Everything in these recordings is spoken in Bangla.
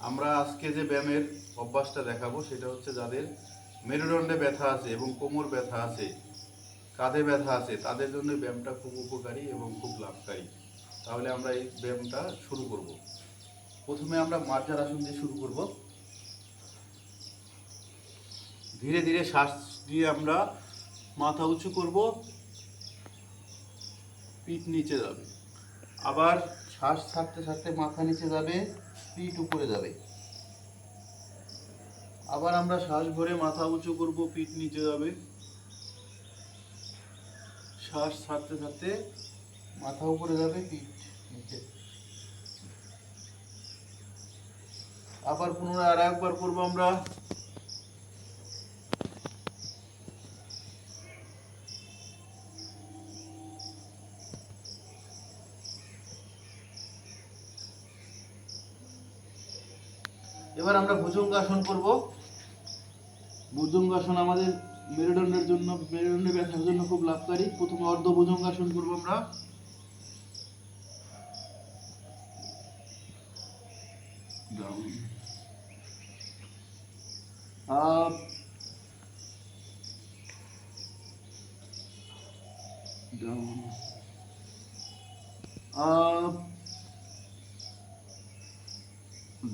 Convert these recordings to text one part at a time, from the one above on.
আমরা আজকে যে ব্যায়ামের অভ্যাসটা দেখাবো সেটা হচ্ছে যাদের মেরুদণ্ডে ব্যথা আছে এবং কোমর ব্যথা আছে, কাঁধে ব্যথা আছে, তাদের জন্য এই ব্যায়ামটা খুব উপকারী এবং খুব লাভকারী। তাহলে আমরা এই ব্যায়ামটা শুরু করব। প্রথমে আমরা মার্জার আসন দিয়ে শুরু করব। ধীরে ধীরে শ্বাস দিয়ে আমরা মাথা উঁচু করব, পিঠ নিচে যাবে। আবার শ্বাস ছাড়তে ছাড়তে মাথা নিচে যাবে, পিঠ উপরে যাবে। আবার আমরা শ্বাস ভরে মাথা উঁচু করব, পিঠ নিচে যাবে। শ্বাস ছাড়তে ছাড়তে মাথা উপরে যাবে, পিঠ নিচে। আবার পুনরায় আর একবার করবো আমরা। এবার আমরা ভুজঙ্গাসন করব। ভুজঙ্গাসন আমাদের মেরুদণ্ডের জন্য, মেরুদণ্ডে ব্যথার জন্য খুব লাভকারী। প্রথমে অর্ধ ভুজঙ্গাসন করব আমরা। Down, up, down, up,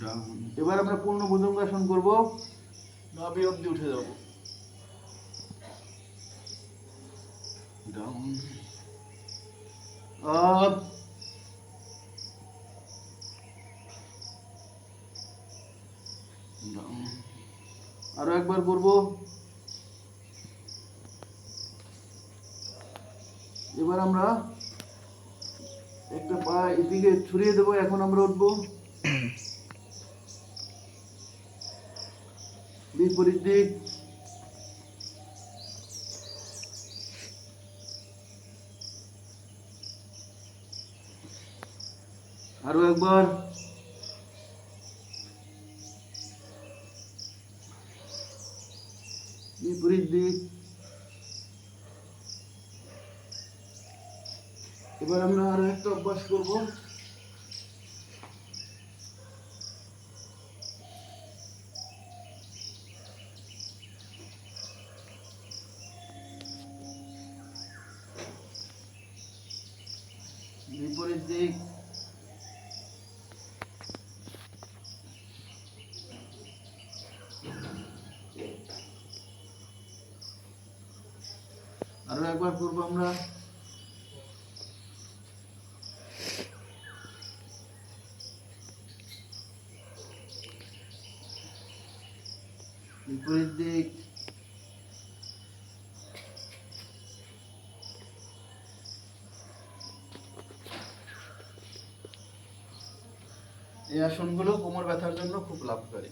down. এবার আমরা পূর্ণ ভুজঙ্গাসন করব। নাভি অবধি উঠে যাব। Down, up, down. আরো একবার করব। এবার আমরা একটা পা এদিকে ছড়িয়ে দেবো। এখন আমরা উঠবো বিপরীত দিক। আরো একবার। বিপরীত দিক। এবার আমরা আরো একটা অভ্যাস করব। বিপরীত দিক। আরো একবার করবো আমরা। বিপরীত দিক। এই আসনগুলো কোমর ব্যথার জন্য খুব লাভকারী।